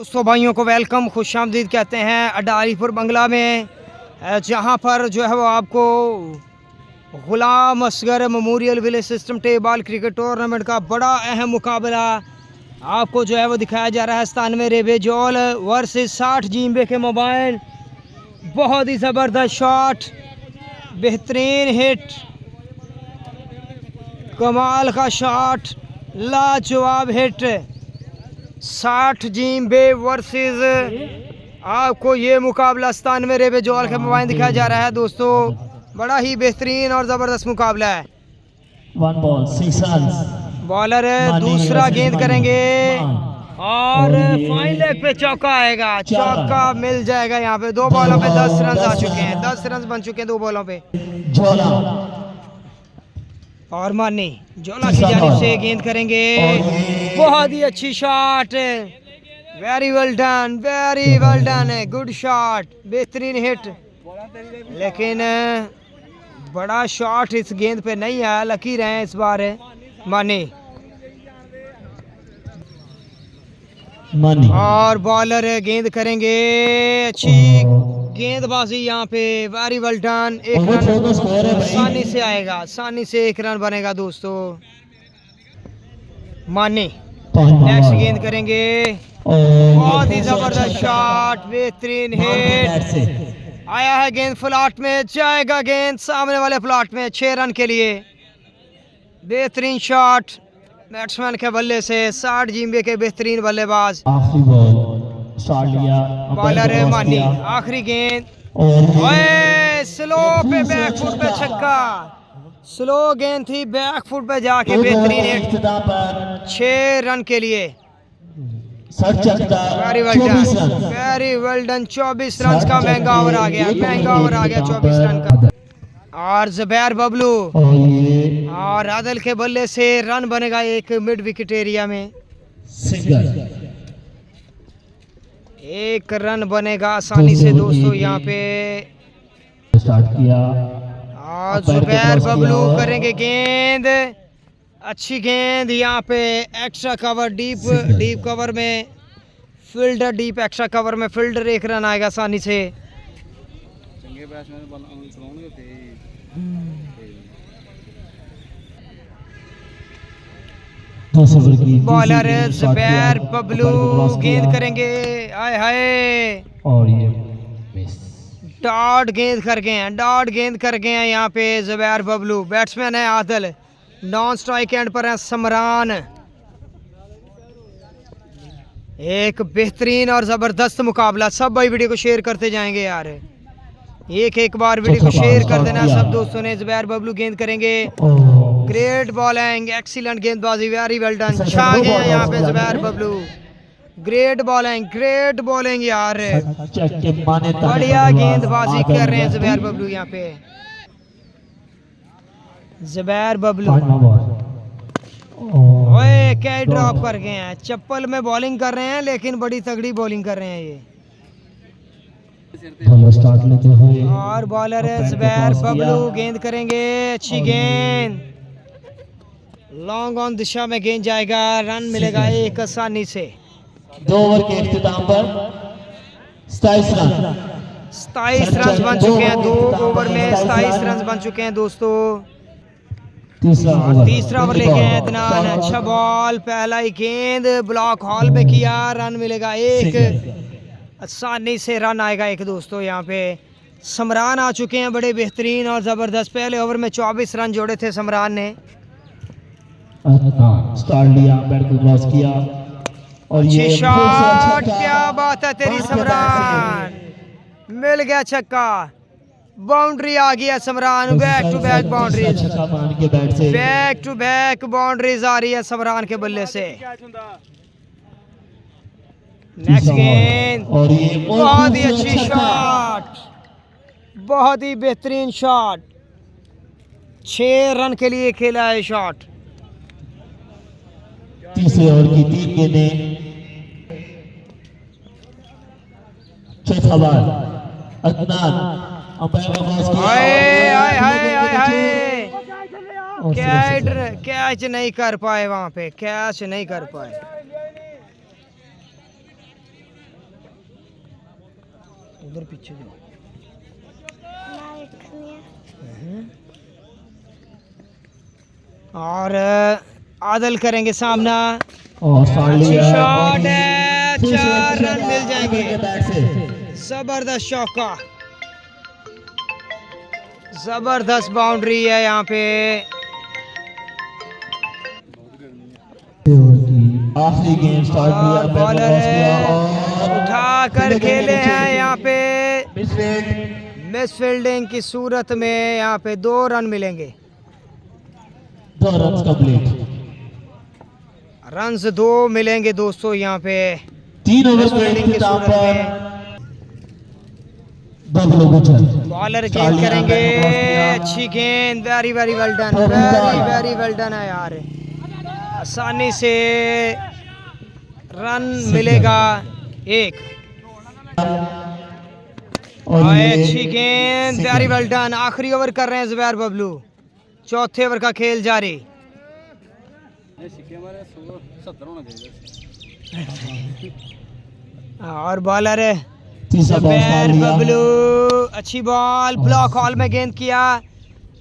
दोस्तों भाइयों को वेलकम खुशामदीद कहते हैं अडारीपुर बंगला में, जहां पर जो है वो आपको Ghulam Asgar memorial village system table cricket tournament का बड़ा अहम मुकाबला आपको जो है वो दिखाया जा रहा है। 97 रेबे जोल वर्सेस 60 जिम्बे के मोबाइल। बहुत ही ज़बरदस्त शॉट, बेहतरीन हिट, कमाल का शॉट, लाजवाब हिट। 60 जिम्बे वर्सेस आपको ये मुकाबला 97 रेबे जोल के मोबाइल दिखाया जा रहा है। दोस्तों बड़ा ही बेहतरीन और ज़बरदस्त मुकाबला है। बॉलर दूसरा गेंद करेंगे और फाइन लेग पे चौका आएगा, चौका मिल जाएगा। यहाँ पे 2 बॉलों पे 10 रन आ चुके हैं, 10 रन बन चुके हैं 2 बॉलों पे। और मानी जोला की जानिब से गेंद करेंगे, बहुत ही अच्छी shot, very well done, good shot, बेहतरीन हिट। लेकिन बड़ा शॉट इस गेंद पे नहीं आया, लकी रहे इस बार मानी। और बॉलर गेंद करेंगे, अच्छी गेंदबाजी यहाँ पे, वेरी वेल डन। 1 रन आसानी से आएगा, आसानी से 1 रन बनेगा दोस्तों। मानी नेक्स्ट गेंद करेंगे, बहुत ही जबरदस्त शॉट, बेहतरीन हिट। आया है गेंद फ्लॉट में, जाएगा गेंद सामने वाले फ्लॉट में, 6 रन के लिए। बेहतरीन शॉट बैट्समैन के बल्ले से, 60 जिम्बे के बेहतरीन बल्लेबाज। बॉलर है मानी, आखिरी गेंद, स्लो पे बैकफुट पे छक्का, स्लो गेंद थी, बैकफुट पे जाके बेहतरीन हिट, 6 रन के लिए। वेरी वेल डन, 24 रन का महंगा ओवर आ गया, 24 रन का। और जुबैर बबलू और आदिल के बल्ले से रन बनेगा एक मिड विकेट एरिया में, 1 रन बनेगा आसानी से दोस्तों यहाँ पे। स्टार्ट किया और जुबैर बबलू करेंगे गेंद, अच्छी गेंद यहाँ पे, एक्स्ट्रा कवर, डीप कवर में फील्डर, डीप एक्स्ट्रा कवर में फील्डर, 1 रन आएगा आसानी से। बॉलर जुबैर बबलू गेंद करेंगे, आए हाय, और ये डॉट गेंद कर गए हैं यहाँ पे जुबैर बबलू। बैट्समैन है आदिल, नॉन स्ट्राइक एंड पर है समरान। एक बेहतरीन और ज़बरदस्त मुकाबला। सब भाई वीडियो को शेयर करते जाएंगे यार, एक बार वीडियो को शेयर कर देना सब दोस्तों ने। जुबैर बबलू गेंद करेंगे, ग्रेट बॉलिंग, एक्सीलेंट गेंदबाजी, वेरी वेल डन, छा गए यहाँ पे जुबैर बबलू। ग्रेट बॉलिंग यार, बढ़िया गेंदबाजी कर रहे हैं जुबैर बबलू यहाँ पे। जुबैर बबलू ओए क्या ड्रॉप कर गए हैं, चप्पल में बॉलिंग कर रहे हैं लेकिन बड़ी तगड़ी बॉलिंग कर रहे हैं ये। स्टार्ट लेते हुए और बॉलर है जुबैर बबलू, गेंद करेंगे, अच्छी गेंद, लॉन्ग ऑन दिशा में गेंद जाएगा, रन मिलेगा 1 आसानी से। 2 ओवर के इख्तिताम पर 27 रन बन चुके हैं, 2 ओवर में 27 रन बन चुके हैं दोस्तों। तीसरा ओवर लेके हैं अदनान, अच्छा बॉल, पहला ही गेंद ब्लॉक हॉल में किया, रन मिलेगा 1, आसानी से रन आएगा 1 दोस्तों। यहाँ पे समरान आ चुके हैं, बड़े बेहतरीन और ज़बरदस्त। पहले ओवर में 24 रन जोड़े थे समरान ने। स्टार्ट लिया, बैट को क्रॉस किया और ये शॉट, क्या बात है तेरी समरान, मिल गया छक्का, बाउंड्री आ गया Samran, back to back boundaries, back to back boundaries आ रही है समरान के बल्ले से। नेक्स्ट गेंद, बहुत ही अच्छी शॉट, बहुत ही बेहतरीन शॉट, 6 रन के लिए खेला है शॉट। तीसरे ओवर की 3 गेंदें, चौथा बॉल अदनान, कैच नहीं कर पाए, वहां पे कैच नहीं कर पाए। उधर पीछे जाओ। और आदल करेंगे सामना। और स्टार्ट अच्छी लिया शॉट है, फिर से 4 रन अच्छा मिल जाएंगे। के बैट से। जबरदस्त चौका, जबरदस्त बाउंड्री है यहाँ पे। आखिरी गेम स्टार्ट और किया, बॉलर और उठा कर खेले हैं यहाँ पे। मिसफील्ड, मिस फील्डिंग की सूरत में यहाँ पे 2 रन मिलेंगे। 2 रन कंप्लीट। रन्स 2 मिलेंगे दोस्तों यहाँ पे 3 ओवर मिस के फील्डिंग की इख्तिताम सूरत पर में। बबलू गुजर बॉलर गेंद करेंगे, अच्छी गेंद, very very well done, very very well done है यार। आसानी से रन मिलेगा 1। और ये अच्छी गेंद, वेरी वेल डन। आखिरी ओवर कर रहे हैं जुबैर बबलू, चौथे ओवर का खेल जारी। और बॉलर तीसरा बॉल जुबैर स्टार्ट लिया। बबलू, अच्छी बॉल, ब्लॉक हॉल में गेंद किया,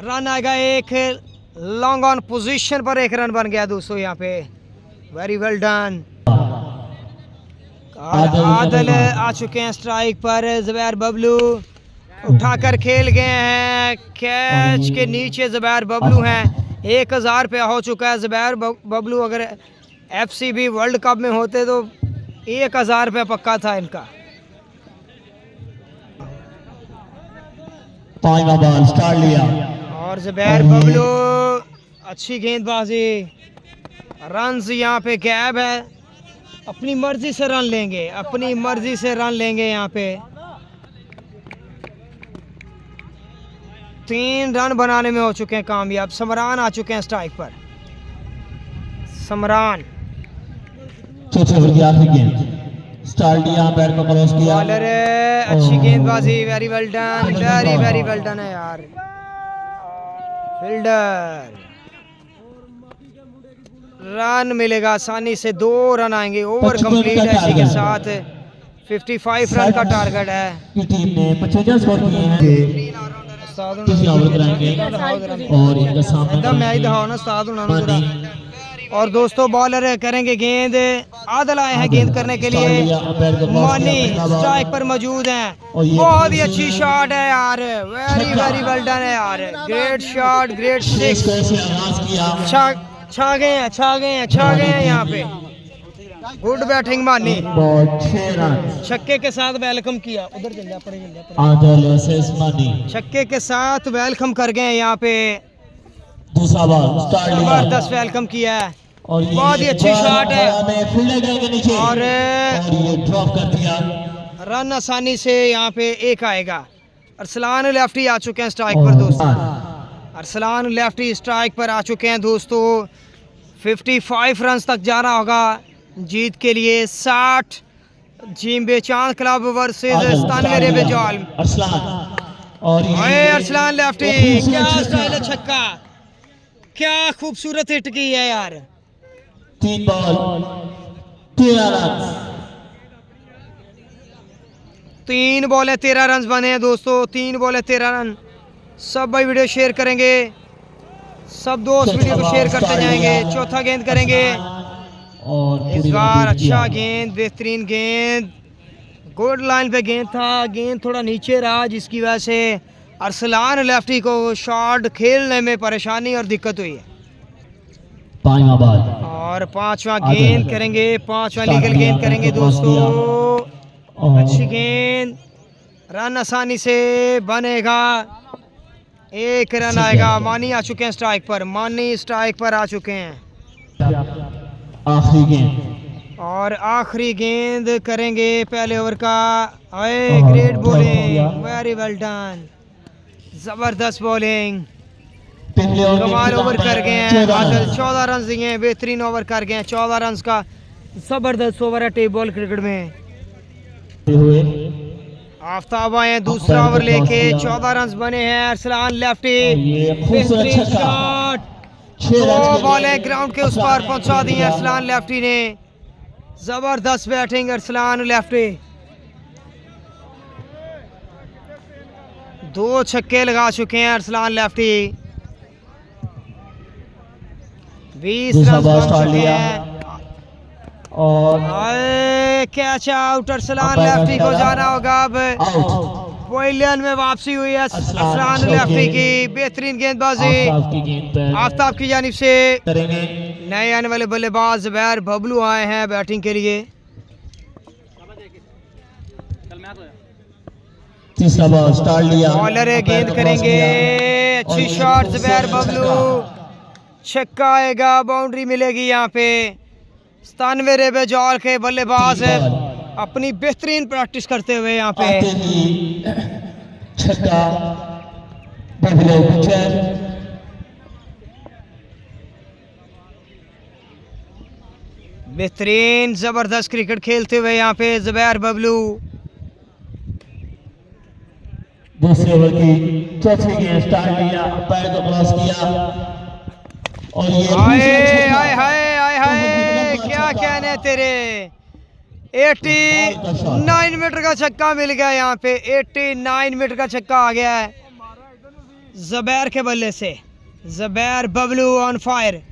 रन आएगा 1। लॉन्ग ऑन पोजीशन पर 1 रन बन गया दोस्तों यहाँ पे, वेरी वेल डन। और आदल आ चुके हैं स्ट्राइक पर। जुबैर बबलू उठाकर खेल गए हैं, कैच के नीचे जुबैर बबलू हैं। 1000 पे हो चुका है जुबैर बबलू। अगर FCB वर्ल्ड कप में होते तो 1000 पे पक्का था इनका। पांचवा बॉल स्टार्ट लिया। और जुबैर बबलू, अच्छी गेंदबाजी, रन्स यहाँ पे गैप है, अपनी मर्जी से रन लेंगे, अपनी मर्जी से रन लेंगे यहाँ पे। 3 रन बनाने में हो चुके हैं कामयाब। समरान आ चुके हैं स्ट्राइक पर। समरान चौथे ओवर की आखिरी गेंद स्टार्ट लिया, बैट को क्रॉस किया। बॉलर अच्छी गेंदबाजी, very well done, very very well done है यार। फील्डर, रन मिलेगा आसानी से, 2 रन आएंगे। ओवर कंप्लीट है इसी के साथ। 55 रन का टारगेट है। की टीम ने 55 स्कोर किए हैं। तीसरा ओवर कराएंगे और इनका सामना मैच दिखाओ ना उस्ताद उन्होंने। और दोस्तों बॉलर करेंगे गेंद, आदल आए हैं गेंद करने के लिए। मानी स्ट्राइक पर मौजूद हैं। बहुत ही अच्छी शॉट है यार, वेरी वेरी वेल डन है यार। Great shot, great 6। छा गए हैं, छा गए हैं, छा गए हैं यहाँ पे। गुड बैटिंग मानी, 6 रन। छक्के के साथ वेलकम किया। उधर चल जा, पड़े चल जा, आदल वर्सेस मानी। छक्के के साथ वेलकम कर गए हैं यहाँ पे। दूसरा बॉल स्टार्ट लिया जबरदस्त वेलकम किया है, और ये बहुत ही अच्छी शॉट है। फील्डर के नीचे और ये ड्रॉप कर दिया। रन आसानी से यहाँ पे 1 आएगा। अरसलान लेफ्टी आ चुके हैं स्ट्राइक पर दोस्तों। अरसलान लेफ्टी स्ट्राइक पर आ चुके हैं दोस्तों। 55 रन तक जाना होगा जीत के लिए। 60 जिम्बे चांद क्लब वर्सेस 97 रेबे जाल। अरसलान और ओए अरसलान लेफ्टी, क्या स्टाइल है, छक्का, क्या खूबसूरत हिट की है यार। 3 बॉल 13 रन। 3 बॉलें 13 रन बने हैं दोस्तों। 3 बॉलें 13 रन। सब भाई वीडियो शेयर करेंगे, सब दोस्त वीडियो को शेयर करते जाएंगे। चौथा गेंद करेंगे और इस बार। अच्छा गेंद, बेहतरीन गेंद, गुड लाइन पे गेंद था। गेंद थोड़ा नीचे रहा जिसकी वजह से अरसलान लेफ्टी को शॉट खेलने में परेशानी और दिक्कत हुई है। पांचवा बॉल और 5वां गेंद करेंगे, 5वां लीगल गेंद करेंगे दोस्तों। अच्छी गेंद, रन आसानी से बनेगा, 1 रन आएगा। मानी आ चुके हैं स्ट्राइक पर, मानी स्ट्राइक पर आ चुके हैं। आखिरी गेंद और आखिरी गेंद करेंगे पहले ओवर का। अरे great bowling, very well done, जबरदस्त बॉलिंग, कमाल ओवर कर गए हैं। आदल 14 रन दिए हैं, बेहतरीन ओवर कर गए हैं। 14 रन का जबरदस्त ओवर है टेप बॉल क्रिकेट में। आफ्ताब आए हैं दूसरा ओवर लेके, 14 रन बने हैं। अरसलान लेफ्टी, बेहतरीन शॉट, 2 बॉलें ग्राउंड के उस पार पहुंचा दी अरसलान लेफ्टी ने। जबरदस्त बैटिंग अरसलान लेफ्टी। 2 छक्के लगा चुके हैं अरसलान लेफ्टी। 20 दूसरा रन बॉल बन स्टार्ट चुके लिया हैं। और कैच आउट, अरसलान अंपायर का लेफ्टी को इशारा। जाना होगा अब। आउट। पवेलियन में वापसी हुई है अरसलान चौके। लेफ्टी की। बेहतरीन गेंदबाजी आफ्ताब की गेंद पर आफ्ताब की जानिब से। करेंगे। नए आने वाले बल्लेबाज ज़ुबैर बबलू आए हैं बैटिंग के लिए। तीसरा बॉल स्टार्ट लिया। बॉलर है, अंपायर गेंद को क्रॉस करेंगे। किया। और अच्छी ये शॉट खूबसूरत ज़ुबैर बबलू। छक्का। छक्का आएगा, बाउंड्री मिलेगी यहाँ पे। 97 रेबे जॉल के बल्लेबाज तीन बॉल। अपनी बेहतरीन प्रैक्टिस करते हुए यहाँ पे। आते ही छक्का बबलू विकेट। बेहतरीन जबरदस्त क्रिकेट खेलते हुए यहाँ पे ज़ुबैर बबलू। दूसरे ओवर की चौथी गेंद स्टार्ट लिया। अंपायर को क्रॉस किया और ये हाय हाय हाय हाय हाय, क्या कहने तेरे। 89 मीटर का छक्का मिल गया यहाँ पे। 89 मीटर का छक्का आ गया है ज़ुबैर के बल्ले से। Zubair Bablu on fire.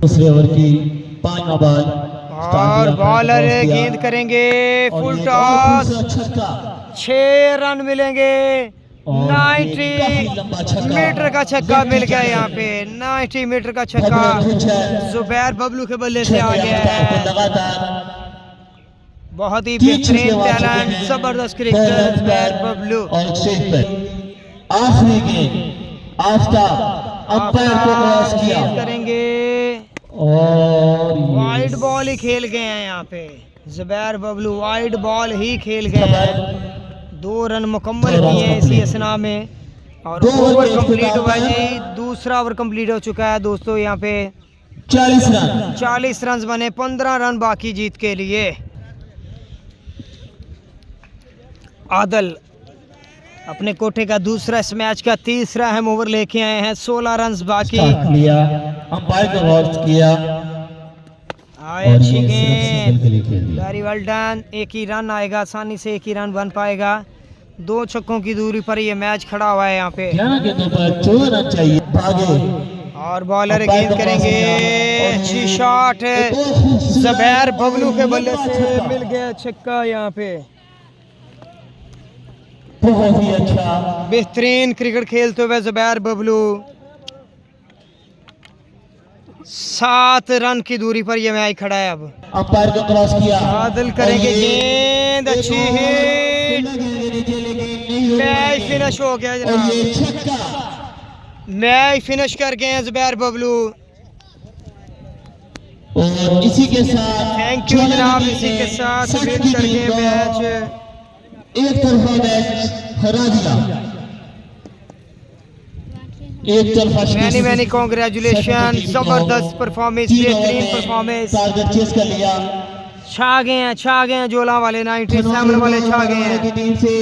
दूसरे ओवर की 5वां बॉल और बॉलर गेंद करेंगे फुल टॉस। छक्का। 6 रन मिलेंगे। और 90 ये काफी लंबा छक्का। मीटर का छक्का मिल गया यहाँ पे। 90 मीटर का छक्का ज़ुबैर बबलू के बल्ले से आ गया है। लगातार बहुत ही 3 छक्के बेहतरीन मार चुके टैलेंट, हैं। जबरदस्त क्रिकेटर ज़ुबैर बबलू। और स्टेज पर आखिरी गेंद आफ्ताब अंपायर को क्रॉस किया गेंद करेंगे और वाइड बॉल ही खेल गए हैं यहाँ पे। ज़ुबैर बबलू वाइड बॉल ही खेल गए हैं। 2 रन मुकम्मल किए हैं इसी असना में। और ओवर कंप्लीट हुआ है जी। दूसरा ओवर कंप्लीट हो चुका है दोस्तों। यहाँ पे 40 रन 40 रन बने। 15 रन बाकी जीत के लिए। आदल अपने कोठे का दूसरा इस मैच का तीसरा अहम ओवर लेके आए हैं। 16 रन बाकी। स्टार्ट लिया। अंपायर को क्रॉस किया आए, और अच्छी ये गेंद, के लिए खेल दिया। Very well done. एक ही रन आएगा, आसानी से एक ही रन बन पाएगा। 2 छक्कों की दूरी पर ये मैच खड़ा हुआ है यहाँ पे। 11 गेंदों पर 14 रन चाहिए। भागे और बॉलर गेंद करेंगे। अच्छी शॉट ज़ुबैर बबलू के बल्ले से मिल गया छक्का यहाँ पे। बहुत ही अच्छा बेहतरीन क्रिकेट खेलते हुए ज़ुबैर बबलू। 7 रन की दूरी पर ये मैच खड़ा है अब। अंपायर को क्रॉस किया। आदिल करेंगे गेंद, अच्छी हिट। मैच फिनिश हो गया और ये जनाब। छक्का। मैच फिनिश कर गए हैं ज़ुबैर बबलू। और इसी के साथ थैंक यू जनाब। इसी के साथ विन कर गए मैच। एक तरफा मैच हरा दिया। एक तरफा मैनी कॉन्ग्रेचुलेशन। जबरदस्त परफॉर्मेंस, बेहतरीन परफॉर्मेंस। टारगेट चेस कर लिया। छा गए हैं जोला वाले 97 वाले छा गए हैं। टीम से